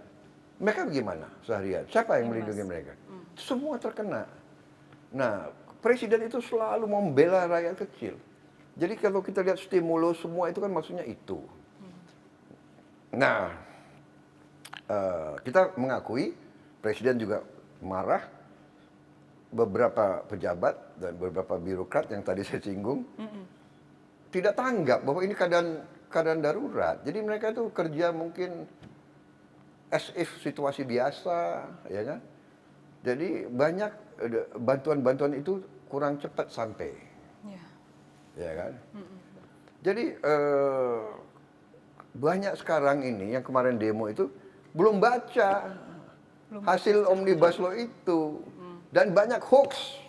Mereka bagaimana seharian? Siapa yang melindungi mereka? Semua terkena. Nah, presiden itu selalu membela rakyat kecil. Jadi kalau kita lihat stimulus semua itu kan maksudnya itu. Nah, kita mengakui presiden juga marah, beberapa pejabat dan beberapa birokrat yang tadi saya singgung tidak tanggap bahwa ini keadaan darurat. Jadi mereka itu kerja mungkin as if situasi biasa, ya kan? Jadi banyak bantuan-bantuan itu kurang cepat sampai, ya kan? Jadi banyak sekarang ini yang kemarin demo itu belum baca hasil Omnibus Law itu dan banyak hoax.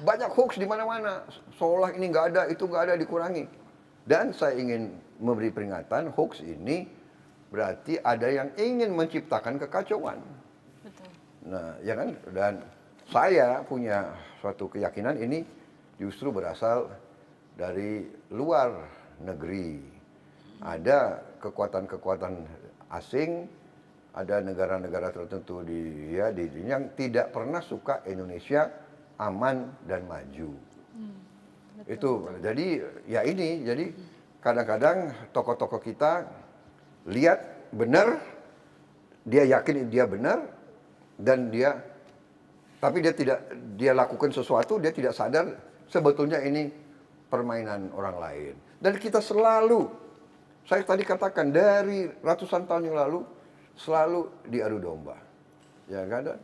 Banyak hoax di mana-mana, seolah ini nggak ada, itu nggak ada, dikurangi. Dan saya ingin memberi peringatan, hoax ini berarti ada yang ingin menciptakan kekacauan. Betul. Nah, ya kan? Dan saya punya suatu keyakinan ini justru berasal dari luar negeri. Ada kekuatan-kekuatan asing, ada negara-negara tertentu yang tidak pernah suka Indonesia aman dan maju. Itu. Jadi ya ini, jadi kadang-kadang tokoh-tokoh kita lihat benar, dia yakin dia benar, dan tapi dia lakukan sesuatu, dia tidak sadar sebetulnya ini permainan orang lain. Dan kita selalu, saya tadi katakan dari ratusan tahun yang lalu, selalu diadu domba. Ya kan?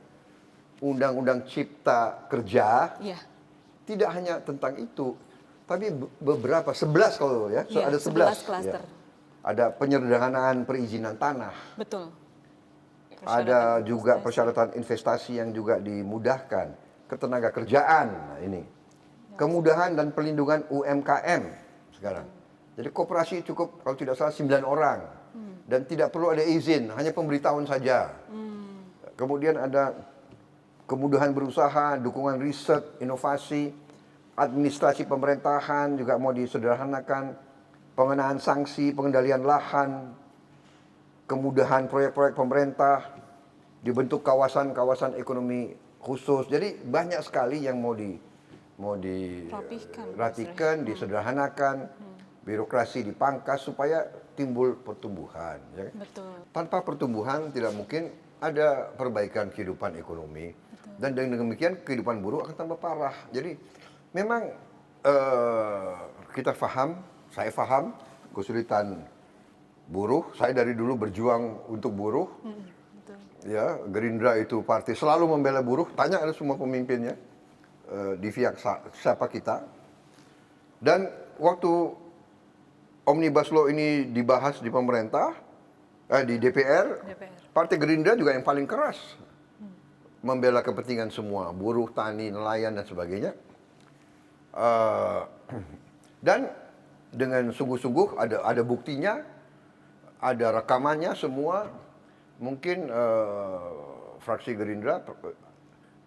Undang-undang Cipta Kerja tidak hanya tentang itu, tapi beberapa, 11 kalau ya, ada 11 klaster. Ya. Ada penyederhanaan perizinan tanah. Betul. Ada juga persyaratan investasi yang juga dimudahkan, ketenaga kerjaan, nah ini. Kemudahan dan pelindungan UMKM sekarang. Jadi koperasi cukup kalau tidak salah 9 orang dan tidak perlu ada izin, hanya pemberitahuan saja. Kemudian ada kemudahan berusaha, dukungan riset, inovasi, administrasi pemerintahan juga mau disederhanakan, pengenaan sanksi, pengendalian lahan, kemudahan proyek-proyek pemerintah, dibentuk kawasan-kawasan ekonomi khusus. Jadi banyak sekali yang mau dirapihkan, disederhanakan, birokrasi dipangkas supaya timbul pertumbuhan. Ya. Betul. Tanpa pertumbuhan tidak mungkin ada perbaikan kehidupan ekonomi. Dan dengan demikian kehidupan buruh akan tambah parah. Jadi memang kita saya paham kesulitan buruh. Saya dari dulu berjuang untuk buruh. Betul. Ya, Gerindra itu partai selalu membela buruh. Tanya ada semua pemimpinnya di pihak siapa kita. Dan waktu Omnibus Law ini dibahas di pemerintah, di DPR, Partai Gerindra juga yang paling keras membela kepentingan semua, buruh, tani, nelayan, dan sebagainya. Dan dengan sungguh-sungguh ada buktinya, ada rekamannya semua. Mungkin fraksi Gerindra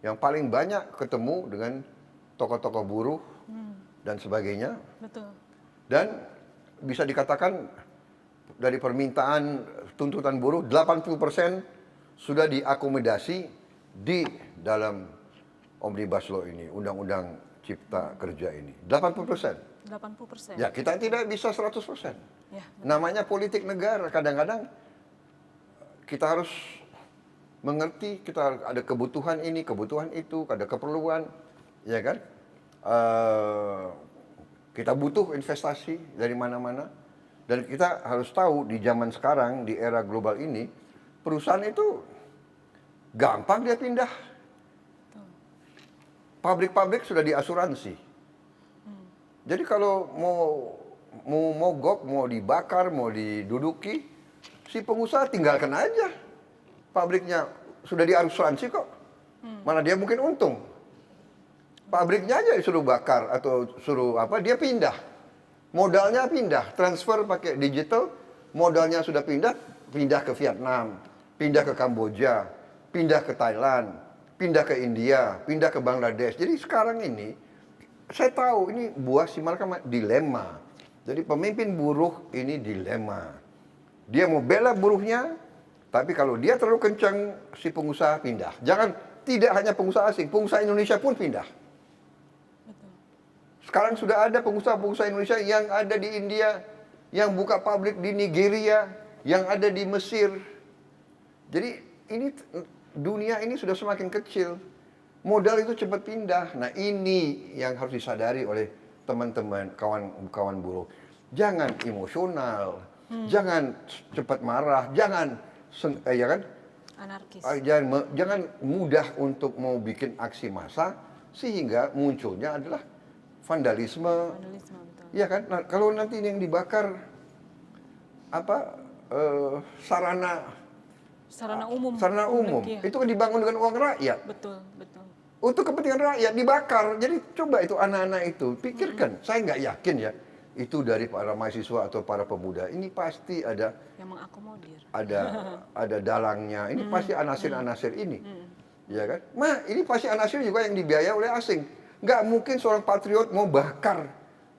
yang paling banyak ketemu dengan tokoh-tokoh buruh dan sebagainya. Betul. Dan bisa dikatakan dari permintaan tuntutan buruh 80% sudah diakomodasi di dalam Omnibus Law ini, Undang-Undang Cipta Kerja ini. 80%. 80%. Ya, kita tidak bisa 100%. Ya, namanya politik negara, kadang-kadang kita harus mengerti, kita ada kebutuhan ini, kebutuhan itu, ada keperluan, ya kan? Kita butuh investasi dari mana-mana. Dan kita harus tahu di zaman sekarang, di era global ini, perusahaan itu gampang dia pindah. Pabrik-pabrik sudah diasuransi. Jadi kalau mau mogok, mau dibakar, mau diduduki, si pengusaha tinggalkan aja. Pabriknya sudah diasuransi kok. Mana dia mungkin untung. Pabriknya aja disuruh bakar atau suruh apa, dia pindah. Modalnya pindah, transfer pakai digital, modalnya sudah pindah ke Vietnam, pindah ke Kamboja, pindah ke Thailand, pindah ke India, pindah ke Bangladesh. Jadi sekarang ini, saya tahu ini buah si mereka dilema. Jadi pemimpin buruh ini dilema. Dia mau bela buruhnya, tapi kalau dia terlalu kencang, si pengusaha pindah. Tidak hanya pengusaha asing, pengusaha Indonesia pun pindah. Sekarang sudah ada pengusaha-pengusaha Indonesia yang ada di India, yang buka pabrik di Nigeria, yang ada di Mesir. Jadi ini dunia ini sudah semakin kecil. Modal itu cepat pindah. Nah ini yang harus disadari oleh teman-teman, kawan-kawan buruh. Jangan emosional, jangan cepat marah, jangan ya kan? Anarkis. Jangan mudah untuk mau bikin aksi massa sehingga munculnya adalah vandalisme. Vandalisme, betul. Ya kan? Nah, kalau nanti yang dibakar sarana umum publik, ya. itu kan dibangun dengan uang rakyat. Betul, betul. Untuk kepentingan rakyat dibakar. Jadi coba itu anak-anak itu pikirkan. Saya nggak yakin ya itu dari para mahasiswa atau para pemuda. Ini pasti ada Yang mengakomodir. ada dalangnya. Ini pasti anasir-anasir ini. Ya kan? Ini pasti anasir juga yang dibiayai oleh asing. Nggak mungkin seorang patriot mau bakar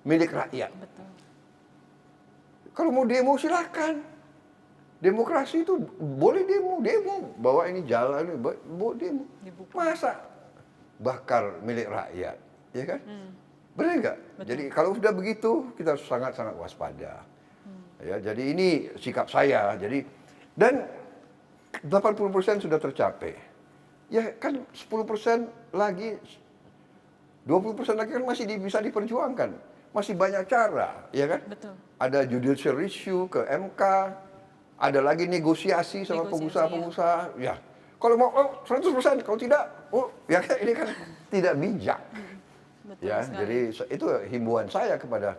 milik rakyat. Betul. Kalau mau demo silakan. Demokrasi itu boleh demo, bawa ini jalan, bawa demo. Dibuka. Masa bakar milik rakyat, ya kan? Benar nggak? Betul. Jadi kalau sudah begitu kita sangat-sangat waspada. Ya, jadi ini sikap saya. Jadi dan 80% sudah tercapai. Ya kan 10% lagi, 20% lagi kan masih bisa diperjuangkan. Masih banyak cara, ya kan? Betul. Ada judicial review ke MK, ada lagi negosiasi sama pengusaha-pengusaha. Ya. Kalau mau 100%, kalau tidak, ya kan ini kan tidak bijak. Betul Ya, sekali. jadi itu himbauan saya kepada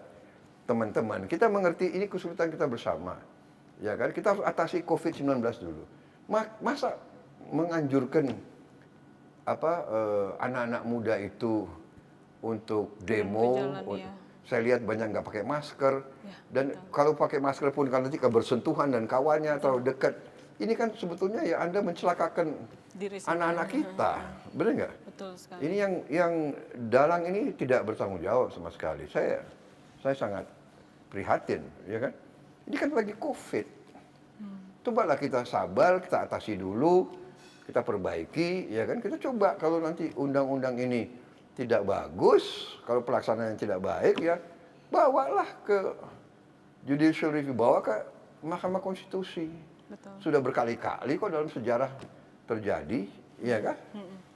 teman-teman. Kita mengerti ini kesulitan kita bersama. Ya kan, kita harus atasi COVID-19 dulu. Masa menganjurkan anak-anak muda itu untuk demo, berjalan, ya. saya lihat banyak nggak pakai masker, Ya, dan kalau pakai masker pun kan nanti bersentuhan dan kawannya terlalu dekat. Ini kan sebetulnya ya Anda mencelakakan Diri anak-anak kita, benar nggak? Betul sekali. Ini yang dalang ini tidak bertanggung jawab sama sekali. Saya sangat prihatin, ya kan? Ini kan lagi COVID. Cobalah kita sabar, kita atasi dulu, kita perbaiki, ya kan? Kita coba kalau nanti undang-undang ini tidak bagus, kalau pelaksanaan tidak baik, ya bawalah ke judicial review, bawa ke Mahkamah Konstitusi. Betul. Sudah berkali-kali kok dalam sejarah terjadi, ya kan?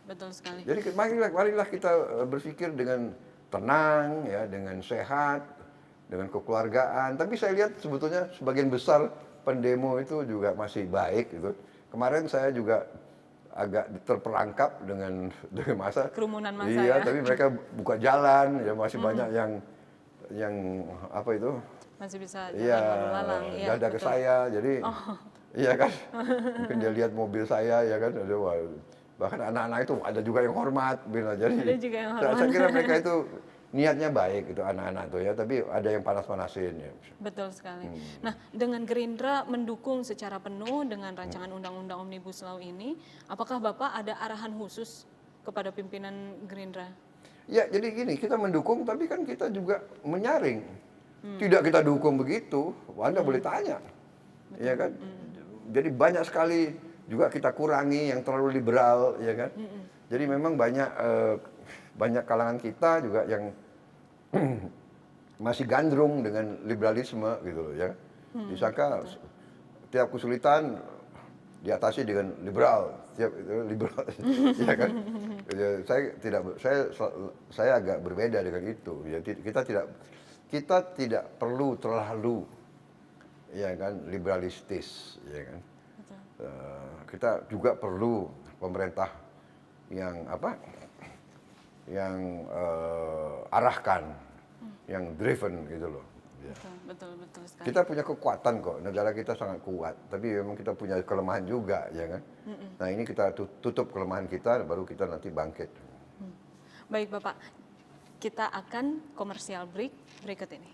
Betul sekali. Jadi marilah kita berpikir dengan tenang, ya, dengan sehat, dengan kekeluargaan. Tapi saya lihat sebetulnya sebagian besar pendemo itu juga masih baik gitu. Kemarin saya juga agak terperangkap dengan masa Kerumunan massa, iya, ya. tapi mereka buka jalan, ya masih banyak yang apa itu? Masih bisa jalan Iya, lalu lalang. Iya, dada ke betul. saya, jadi iya kan, mungkin dia lihat mobil saya, ya kan, bahkan anak-anak itu ada juga yang hormat, jadi Ada juga yang saya hormat. kira mereka itu niatnya baik itu anak-anak tuh ya, tapi ada yang panas-panasin ya. Betul sekali. Nah, dengan Gerindra mendukung secara penuh dengan rancangan Undang-Undang Omnibus Law ini, apakah Bapak ada arahan khusus kepada pimpinan Gerindra? Ya, jadi gini, kita mendukung, tapi kan kita juga menyaring. Tidak kita dukung begitu, Anda boleh tanya, ya kan? Jadi banyak sekali juga kita kurangi yang terlalu liberal, ya kan? Jadi memang banyak kalangan kita juga yang masih gandrung dengan liberalisme gitu loh, ya. Disangka tiap kesulitan diatasi dengan liberal, tiap itu liberal, ya kan? Ya, saya agak berbeda dengan itu. Ya, kita tidak perlu terlalu, ya kan, liberalistis, ya kan. Kita juga perlu pemerintah yang arahkan, yang driven gitu loh. Ya. Betul sekali. Kita punya kekuatan kok, negara kita sangat kuat, tapi memang kita punya kelemahan juga, ya kan. Nah ini kita tutup kelemahan kita, baru kita nanti bangkit. Baik Bapak, kita akan komersial break berikut ini.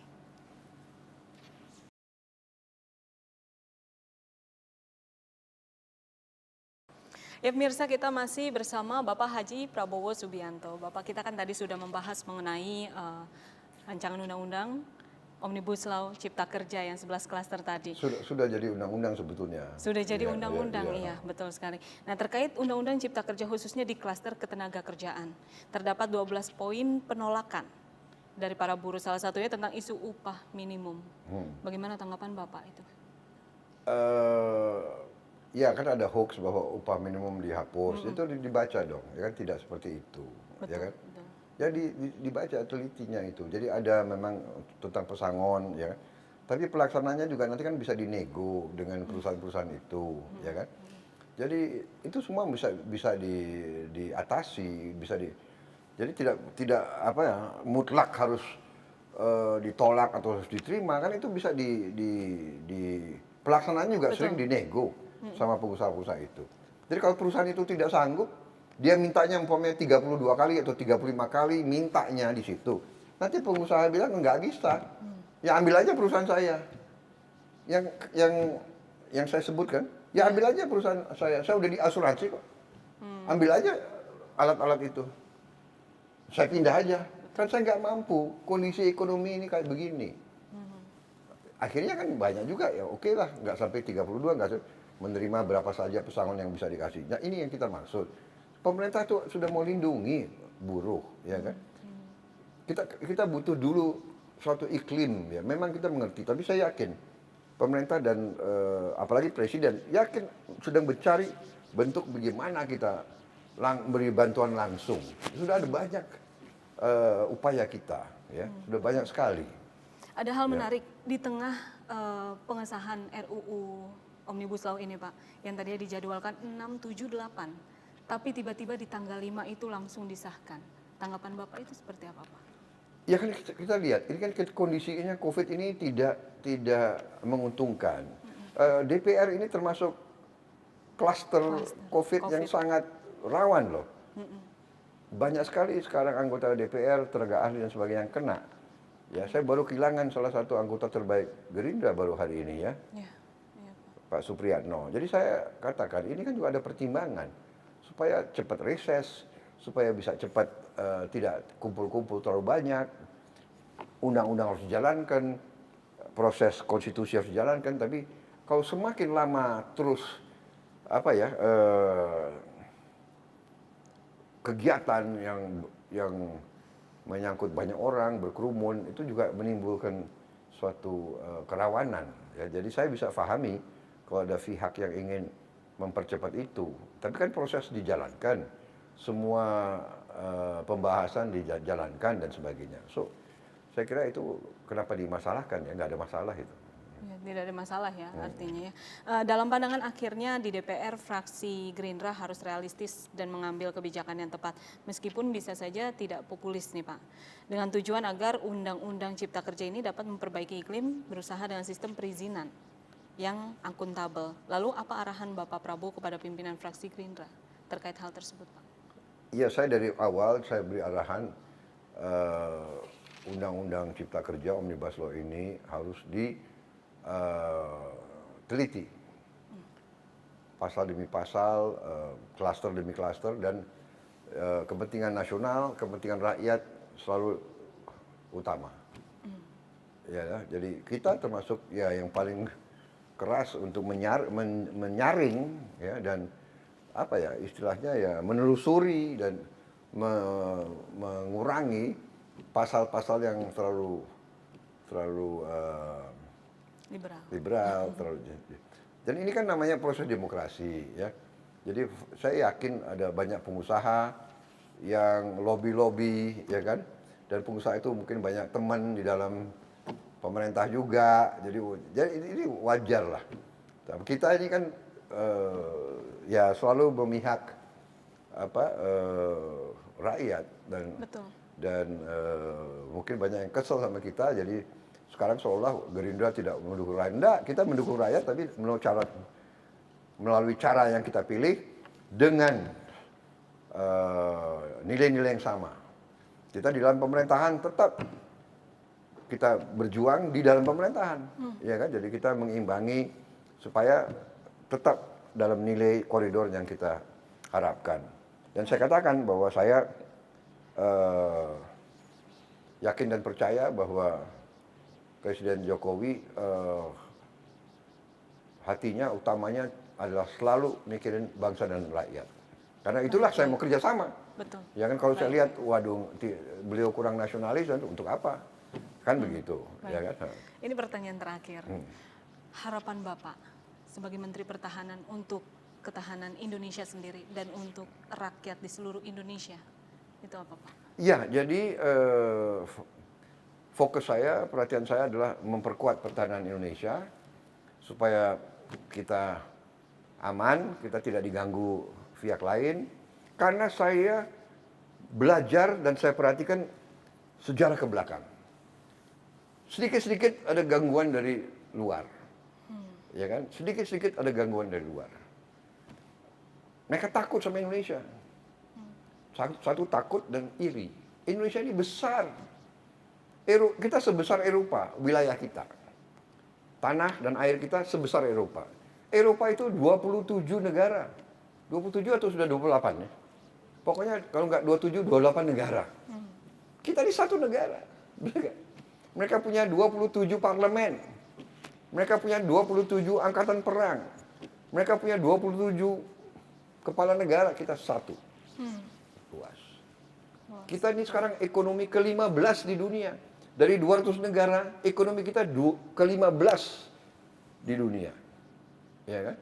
Ya pemirsa, kita masih bersama Bapak Haji Prabowo Subianto. Bapak, kita kan tadi sudah membahas mengenai rancangan undang-undang Omnibus Law Cipta Kerja yang 11 klaster tadi. Sudah jadi undang-undang sebetulnya. Sudah jadi Ya, undang-undang, iya, betul sekali. Nah, terkait Undang-Undang Cipta Kerja khususnya di klaster ketenaga kerjaan, terdapat 12 poin penolakan dari para buruh, salah satunya tentang isu upah minimum. Bagaimana tanggapan Bapak itu? Ya kan ada hoax bahwa upah minimum dihapus, itu dibaca dong, ya kan tidak seperti itu, ya kan? betul. Jadi dibaca telitinya itu. Jadi ada memang tentang pesangon, ya kan? Tapi pelaksananya juga nanti kan bisa dinego dengan perusahaan-perusahaan itu, ya kan? Jadi itu semua bisa bisa diatasi, bisa di. Jadi tidak tidak apa ya mutlak harus ditolak atau harus diterima kan itu bisa di pelaksanaannya juga sering dinego sama pengusaha-pengusaha itu. Jadi kalau perusahaan itu tidak sanggup, dia mintanya umpamanya 32 kali atau 35 kali mintanya di situ. Nanti pengusaha bilang enggak bisa. Ya ambil aja perusahaan saya. Yang yang yang saya sebutkan, ya ambil aja perusahaan saya. Saya udah diasuransi kok. Ambil aja alat-alat itu. Saya pindah aja. Kan saya nggak mampu. Kondisi ekonomi ini kayak begini. Akhirnya kan banyak juga ya oke lah. Nggak sampai 32, nggak menerima berapa saja pesangon yang bisa dikasih. Nah ini yang kita maksud. Pemerintah tuh sudah mau lindungi buruh, ya kan? Kita butuh dulu suatu iklim ya. Memang kita mengerti, tapi saya yakin pemerintah dan apalagi presiden yakin sedang mencari bentuk bagaimana kita beri bantuan langsung. Sudah ada banyak upaya kita, ya sudah banyak sekali. Ada hal menarik di tengah pengesahan RUU Omnibus Law ini Pak, yang tadinya dijadwalkan 678, tapi tiba-tiba di tanggal 5 itu langsung disahkan. Tanggapan Bapak itu seperti apa Pak? Ya kan kita lihat, ini kan kondisinya COVID ini tidak menguntungkan. DPR ini termasuk klaster COVID yang sangat rawan loh. Banyak sekali sekarang anggota DPR, tenaga ahli dan sebagainya yang kena. Ya, saya baru kehilangan salah satu anggota terbaik Gerindra baru hari ini ya, Pak Supriyatno. Jadi saya katakan ini kan juga ada pertimbangan supaya cepat reses, supaya bisa cepat tidak kumpul-kumpul terlalu banyak. Undang-undang harus dijalankan, proses konstitusi harus dijalankan. Tapi kalau semakin lama terus apa ya kegiatan yang menyangkut banyak orang berkerumun itu juga menimbulkan suatu kerawanan. Ya, jadi saya bisa pahami kalau ada pihak yang ingin mempercepat itu. Tapi kan proses dijalankan, semua pembahasan dijalankan dan sebagainya. So, saya kira itu kenapa dimasalahkan ya, nggak ada masalah itu. Ya, tidak ada masalah ya artinya ya. Dalam pandangan akhirnya di DPR fraksi Gerindra harus realistis dan mengambil kebijakan yang tepat. Meskipun bisa saja tidak populis nih Pak. Dengan tujuan agar Undang-Undang Cipta Kerja ini dapat memperbaiki iklim berusaha dengan sistem perizinan yang akuntabel. Lalu apa arahan Bapak Prabowo kepada pimpinan fraksi Gerindra terkait hal tersebut Pak? Iya, saya dari awal saya beri arahan Undang-Undang Cipta Kerja Omnibus Law ini harus teliti pasal demi pasal, klaster demi klaster dan kepentingan nasional, kepentingan rakyat selalu utama. Ya, jadi kita termasuk ya yang paling keras untuk menyaring ya dan apa ya istilahnya ya menelusuri dan mengurangi pasal-pasal yang terlalu liberal terlalu. Dan ini kan namanya proses demokrasi ya. Jadi saya yakin ada banyak pengusaha yang lobby ya kan. Dan pengusaha itu mungkin banyak teman di dalam pemerintah juga. Jadi ini wajar lah. Tapi kita ini kan ya selalu memihak rakyat dan mungkin banyak yang kesel sama kita. Jadi sekarang seolah Gerindra tidak mendukung rakyat. Enggak, kita mendukung rakyat tapi melalui cara yang kita pilih dengan nilai-nilai yang sama. Kita di dalam pemerintahan tetap kita berjuang di dalam pemerintahan, ya kan? Jadi kita mengimbangi supaya tetap dalam nilai koridor yang kita harapkan. Dan saya katakan bahwa saya yakin dan percaya bahwa Presiden Jokowi hatinya utamanya adalah selalu mikirin bangsa dan rakyat. Karena itulah saya mau kerjasama. Betul. Ya kan kalau saya lihat, waduh, beliau kurang nasionalis, untuk apa? Kan begitu. Ya kan? Ini pertanyaan terakhir. Harapan Bapak sebagai Menteri Pertahanan untuk ketahanan Indonesia sendiri dan untuk rakyat di seluruh Indonesia? Itu apa, Pak? Ya, jadi fokus saya, perhatian saya adalah memperkuat pertahanan Indonesia supaya kita aman, kita tidak diganggu pihak lain. Karena saya belajar dan saya perhatikan sejarah ke belakang. Sedikit-sedikit ada gangguan dari luar. Ya kan? Sedikit-sedikit ada gangguan dari luar. Mereka takut sama Indonesia. Satu takut dan iri. Indonesia ini besar. Kita sebesar Eropa, wilayah kita. Tanah dan air kita sebesar Eropa. Eropa itu 27 negara. 27 atau sudah 28 ya? Pokoknya kalau nggak 27, 28 negara. Kita ini satu negara. Mereka punya 27 parlemen. Mereka punya 27 angkatan perang. Mereka punya 27 kepala negara, kita satu. Luas. Kita ini sekarang ekonomi ke-15 di dunia. Dari 200 negara, ekonomi kita ke-15 di dunia. Ya kan?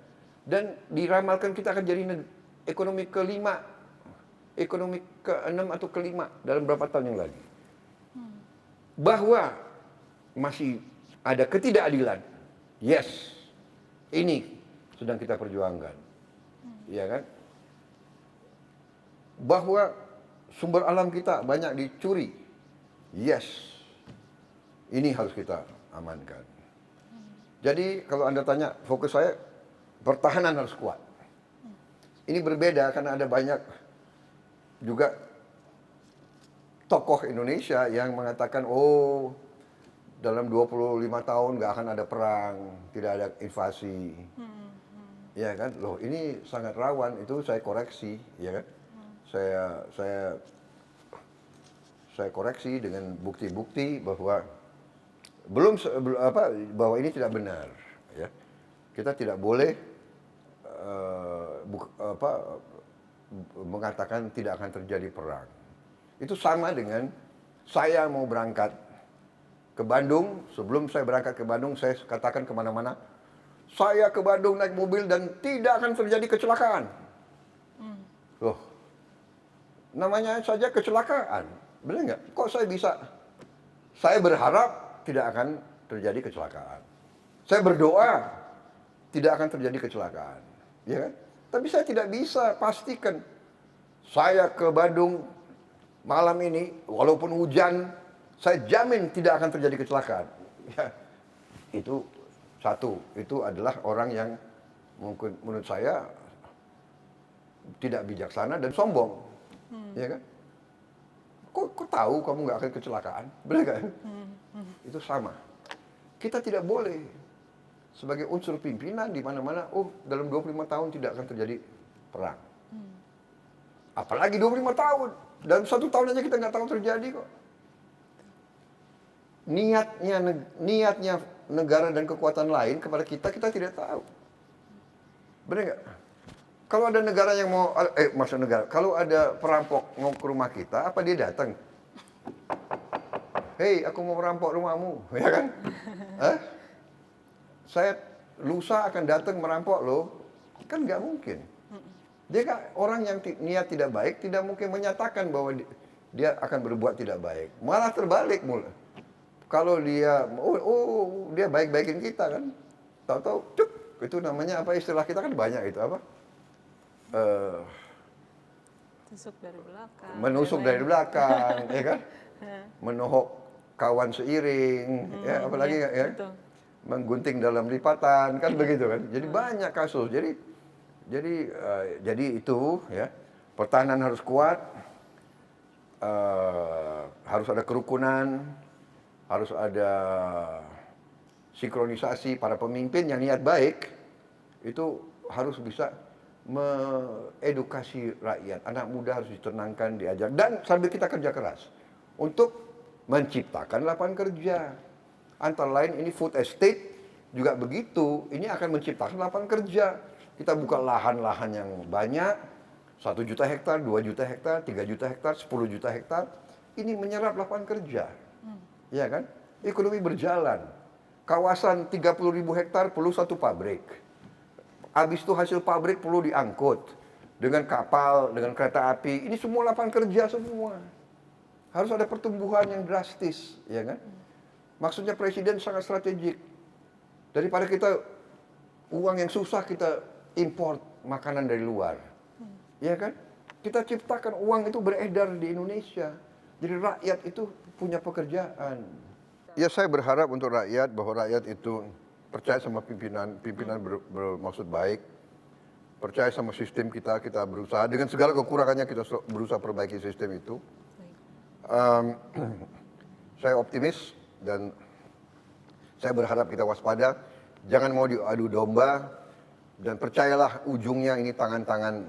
Dan diramalkan kita akan jadi ekonomi ke-5, ekonomi ke-6 atau ke-5 dalam berapa tahun yang lagi. Bahwa masih ada ketidakadilan. Yes. Ini sedang kita perjuangkan. Ya kan? Bahwa sumber alam kita banyak dicuri. Yes. Ini harus kita amankan. Jadi kalau Anda tanya, fokus saya pertahanan harus kuat. Ini berbeda karena ada banyak juga tokoh Indonesia yang mengatakan, oh dalam 25 tahun nggak akan ada perang, tidak ada invasi. Ya kan? Loh, ini sangat rawan, itu saya koreksi, ya kan? Saya koreksi dengan bukti-bukti bahwa bahwa ini tidak benar, ya. Kita tidak boleh mengatakan tidak akan terjadi perang. Itu sama dengan saya mau berangkat ke Bandung, sebelum saya berangkat ke Bandung, saya katakan kemana-mana, saya ke Bandung naik mobil dan tidak akan terjadi kecelakaan. Loh, namanya saja kecelakaan, benar nggak? Kok saya bisa? Saya berharap tidak akan terjadi kecelakaan. Saya berdoa tidak akan terjadi kecelakaan, ya kan? Tapi saya tidak bisa pastikan saya ke Bandung malam ini, walaupun hujan, saya jamin tidak akan terjadi kecelakaan. Ya, itu satu, itu adalah orang yang mungkin menurut saya tidak bijaksana dan sombong, ya kan? Kok tahu kamu nggak akan kecelakaan, benar kan? Itu sama. Kita tidak boleh sebagai unsur pimpinan di mana-mana, oh dalam 25 tahun tidak akan terjadi perang. Apalagi 25 tahun, dalam 1 tahun aja kita nggak tahu terjadi kok. Niatnya negara dan kekuatan lain kepada kita tidak tahu. Benar nggak? Kalau ada negara yang mau, kalau ada perampok mau ke rumah kita, apa dia datang? Hei, aku mau merampok rumahmu, ya kan? Saya lusa akan datang merampok lo, kan nggak mungkin. Dia kan orang yang niat tidak baik, tidak mungkin menyatakan bahwa dia akan berbuat tidak baik. Malah terbalik mulai. Kalau dia, dia baik-baikin kita kan, tahu-tahu, itu namanya apa istilah kita kan banyak itu apa? Tusuk dari belakang. Menusuk dari belakang, ya kan? Menohok kawan seiring, ya apalagi ya, menggunting dalam lipatan, kan begitu kan? Jadi banyak kasus. Jadi itu ya, pertahanan harus kuat, harus ada kerukunan, harus ada sinkronisasi para pemimpin yang niat baik, itu harus bisa mengedukasi rakyat. Anak muda harus ditenangkan, diajar, dan sambil kita kerja keras untuk menciptakan lapangan kerja. Antara lain ini food estate juga begitu, ini akan menciptakan lapangan kerja. Kita buka lahan-lahan yang banyak, 1 juta hektar, 2 juta hektar, 3 juta hektar, 10 juta hektar, ini menyerap lapangan kerja. Ya kan? Ekonomi berjalan. Kawasan 30.000 hektar perlu 1 pabrik. Habis itu hasil pabrik perlu diangkut dengan kapal, dengan kereta api. Ini semua lapangan kerja semua. Harus ada pertumbuhan yang drastis, ya kan? Maksudnya presiden sangat strategik. Daripada kita uang yang susah kita import makanan dari luar, ya kan? Kita ciptakan uang itu beredar di Indonesia. Jadi rakyat itu punya pekerjaan. Ya saya berharap untuk rakyat bahwa rakyat itu percaya sama pimpinan bermaksud baik, percaya sama sistem kita berusaha dengan segala kekurangannya kita berusaha perbaiki sistem itu. Saya optimis dan saya berharap kita waspada, jangan mau diadu domba dan percayalah ujungnya ini tangan-tangan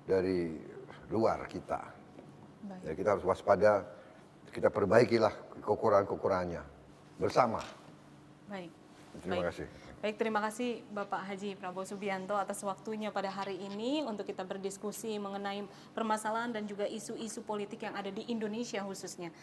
dari luar kita. Jadi kita harus waspada, kita perbaikilah kekurangan-kekurangannya bersama. Baik. Terima kasih. Baik, terima kasih Bapak Haji Prabowo Subianto atas waktunya pada hari ini untuk kita berdiskusi mengenai permasalahan dan juga isu-isu politik yang ada di Indonesia khususnya.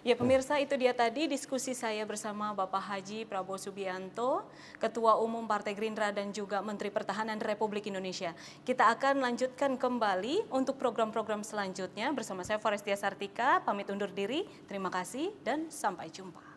Ya pemirsa, itu dia tadi diskusi saya bersama Bapak Haji Prabowo Subianto, Ketua Umum Partai Gerindra dan juga Menteri Pertahanan Republik Indonesia. Kita akan lanjutkan kembali untuk program-program selanjutnya bersama saya Forestia Sartika, pamit undur diri, terima kasih dan sampai jumpa.